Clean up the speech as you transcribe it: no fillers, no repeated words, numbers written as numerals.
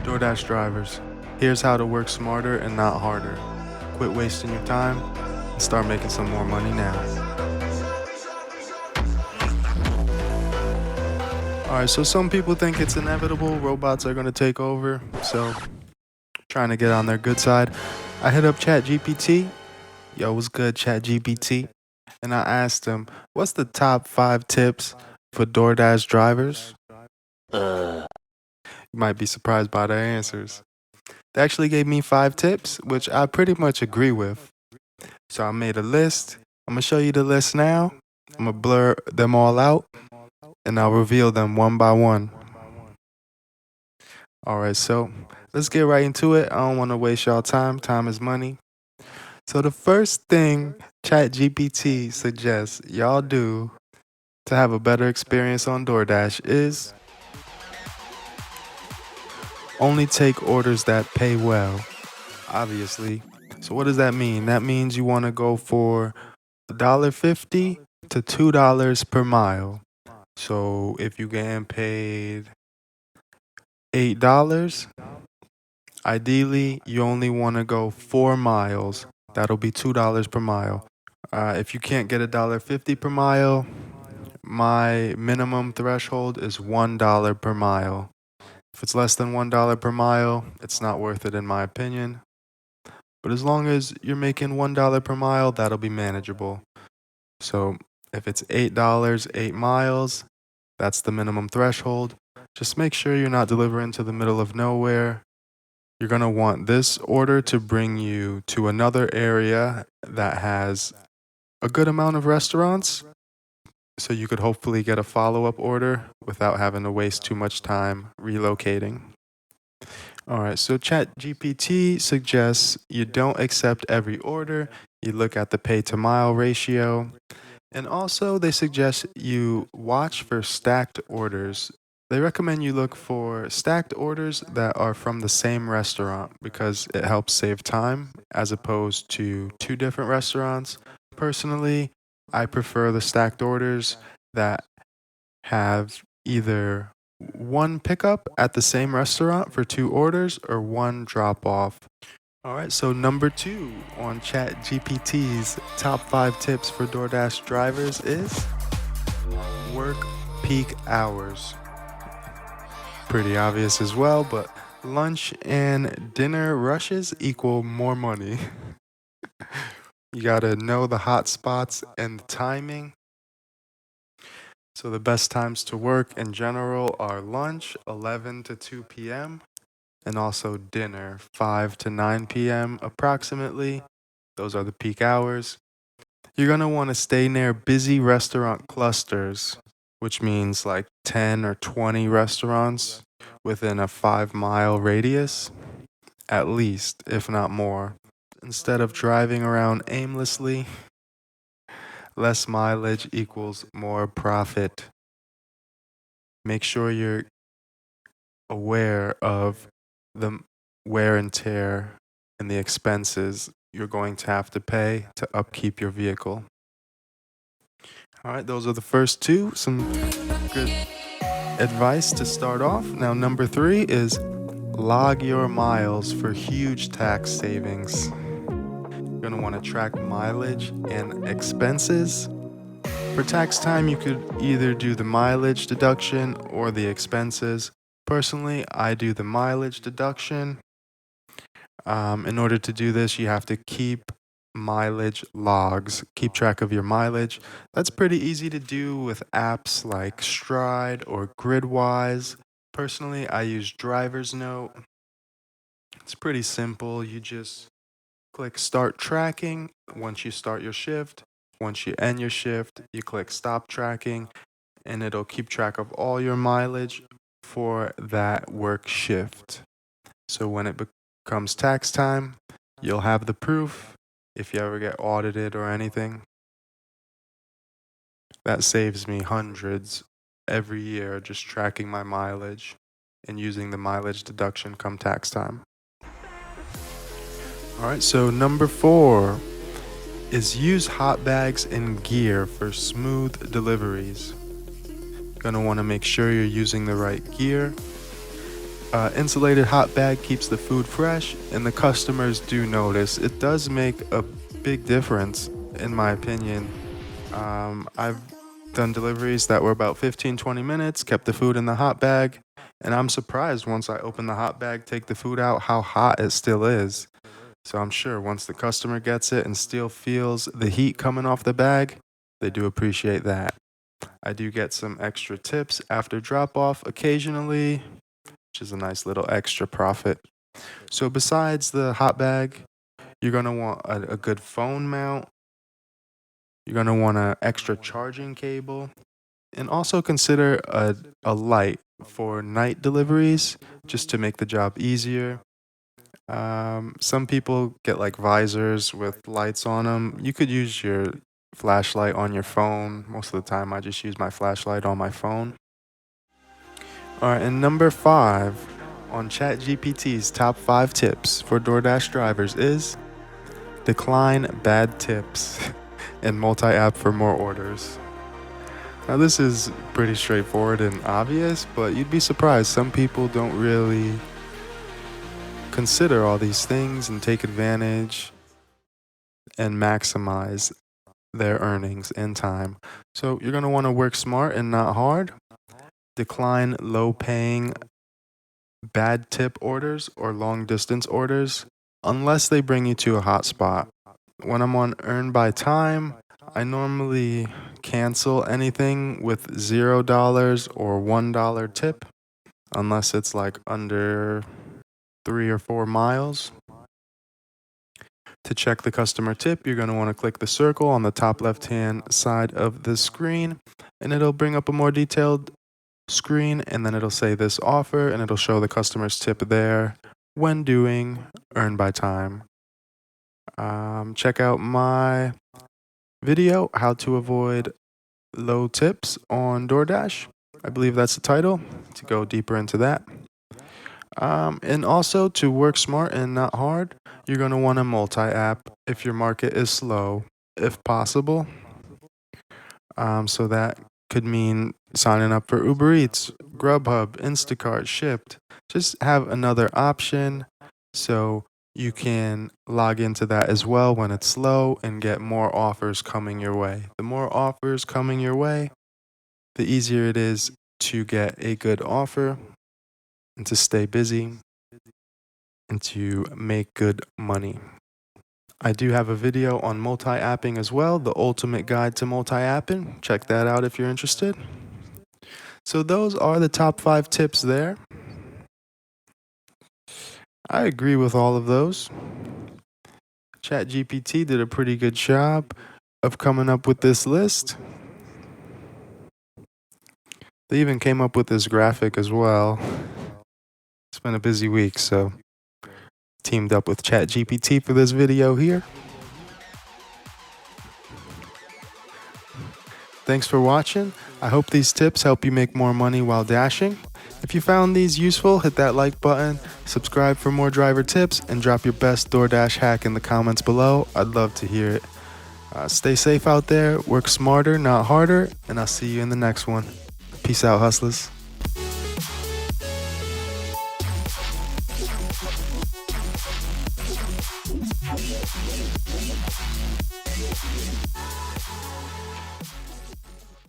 DoorDash drivers, here's how to work smarter and not harder. Quit wasting your time and start making some more money now. Alright, so some people think it's inevitable, robots are going to take over, so trying to get on their good side. I hit up ChatGPT. Yo, what's good, ChatGPT? And I asked him, what's the top 5 tips for DoorDash drivers? You might be surprised by their answers. They actually gave me 5 tips, which I pretty much agree with. So I made a list. I'm going to show you the list now. I'm going to blur them all out, and I'll reveal them one by one. Alright, so let's get right into it. I don't want to waste y'all time. Time is money. So the first thing ChatGPT suggests y'all do to have a better experience on DoorDash is only take orders that pay well, obviously. So what does that mean? That means you want to go for $1.50 to $2 per mile. So if you're getting paid $8, ideally you only want to go 4 miles. That'll be $2 per mile. If you can't get $1.50 per mile, my minimum threshold is $1 per mile. If it's less than $1 per mile, it's not worth it in my opinion. But as long as you're making $1 per mile, that'll be manageable. So if it's $8, 8 miles, that's the minimum threshold. Just make sure you're not delivering to the middle of nowhere. You're going to want this order to bring you to another area that has a good amount of restaurants, so you could hopefully get a follow-up order without having to waste too much time relocating. Alright, so ChatGPT suggests you don't accept every order, you look at the pay to mile ratio, and also they suggest you watch for stacked orders. They recommend you look for stacked orders that are from the same restaurant because it helps save time as opposed to 2 different restaurants. Personally, I prefer the stacked orders that have either 1 pickup at the same restaurant for 2 orders or 1 drop off. Alright, so number 2 on ChatGPT's top 5 tips for DoorDash drivers is work peak hours. Pretty obvious as well, but lunch and dinner rushes equal more money. You gotta know the hot spots and the timing. So the best times to work in general are lunch, 11 to 2 p.m., and also dinner, 5 to 9 p.m. approximately. Those are the peak hours. You're going to want to stay near busy restaurant clusters, which means like 10 or 20 restaurants within a 5-mile radius, at least, if not more. Instead of driving around aimlessly, less mileage equals more profit. Make sure you're aware of the wear and tear and the expenses you're going to have to pay to upkeep your vehicle. All right, those are the first 2. Some good advice to start off. Now, number 3 is log your miles for huge tax savings. You're going to want to track mileage and expenses. For tax time, you could either do the mileage deduction or the expenses. Personally, I do the mileage deduction. In order to do this, you have to keep mileage logs, keep track of your mileage. That's pretty easy to do with apps like Stride or Gridwise. Personally, I use Driver's Note. It's pretty simple. You just click Start Tracking once you start your shift. Once you end your shift, you click Stop Tracking, and it'll keep track of all your mileage for that work shift. So when it becomes tax time, you'll have the proof if you ever get audited or anything. That saves me hundreds every year just tracking my mileage and using the mileage deduction come tax time. Alright, so number 4 is use hot bags and gear for smooth deliveries. You're going to want to make sure you're using the right gear. Insulated hot bag keeps the food fresh, and the customers do notice. It does make a big difference, in my opinion. I've done deliveries that were about 15-20 minutes, kept the food in the hot bag, and I'm surprised once I open the hot bag, take the food out, how hot it still is. So I'm sure once the customer gets it and still feels the heat coming off the bag, they do appreciate that. I do get some extra tips after drop off occasionally, which is a nice little extra profit. So besides the hot bag, you're gonna want a good phone mount. You're gonna want an extra charging cable, and also consider a light for night deliveries, just to make the job easier. Some people get like visors with lights on them. You could use your flashlight on your phone. Most of the time, I just use my flashlight on my phone. All right, and number 5 on ChatGPT's top 5 tips for DoorDash drivers is decline bad tips and multi-app for more orders. Now, this is pretty straightforward and obvious, but you'd be surprised. Some people don't really consider all these things and take advantage and maximize their earnings and time. So you're going to want to work smart and not hard. Decline low paying bad tip orders or long distance orders unless they bring you to a hot spot. When I'm on earn by time, I normally cancel anything with $0 or $1 tip unless it's like under 3 or 4 miles. To check the customer tip, you're going to want to click the circle on the top left-hand side of the screen, and it'll bring up a more detailed screen, and then it'll say this offer, and it'll show the customer's tip there when doing earn by time. Check out my video, How to Avoid Low Tips on DoorDash. I believe that's the title, to go deeper into that. And also, to work smart and not hard, you're going to want a multi-app if your market is slow, if possible. So that could mean signing up for Uber Eats, Grubhub, Instacart, Shipped. Just have another option so you can log into that as well when it's slow and get more offers coming your way. The more offers coming your way, the easier it is to get a good offer and to stay busy and to make good money. I do have a video on multi-apping as well, the ultimate guide to multi-apping. Check that out if you're interested. So those are the top 5 tips there. I agree with all of those. ChatGPT did a pretty good job of coming up with this list. They even came up with this graphic as well. It's been a busy week, so teamed up with ChatGPT for this video here. Thanks for watching. I hope these tips help you make more money while dashing. If you found these useful, hit that like button, subscribe for more driver tips, and drop your best DoorDash hack in the comments below. I'd love to hear it. Stay safe out there, work smarter, not harder, and I'll see you in the next one. Peace out, hustlers.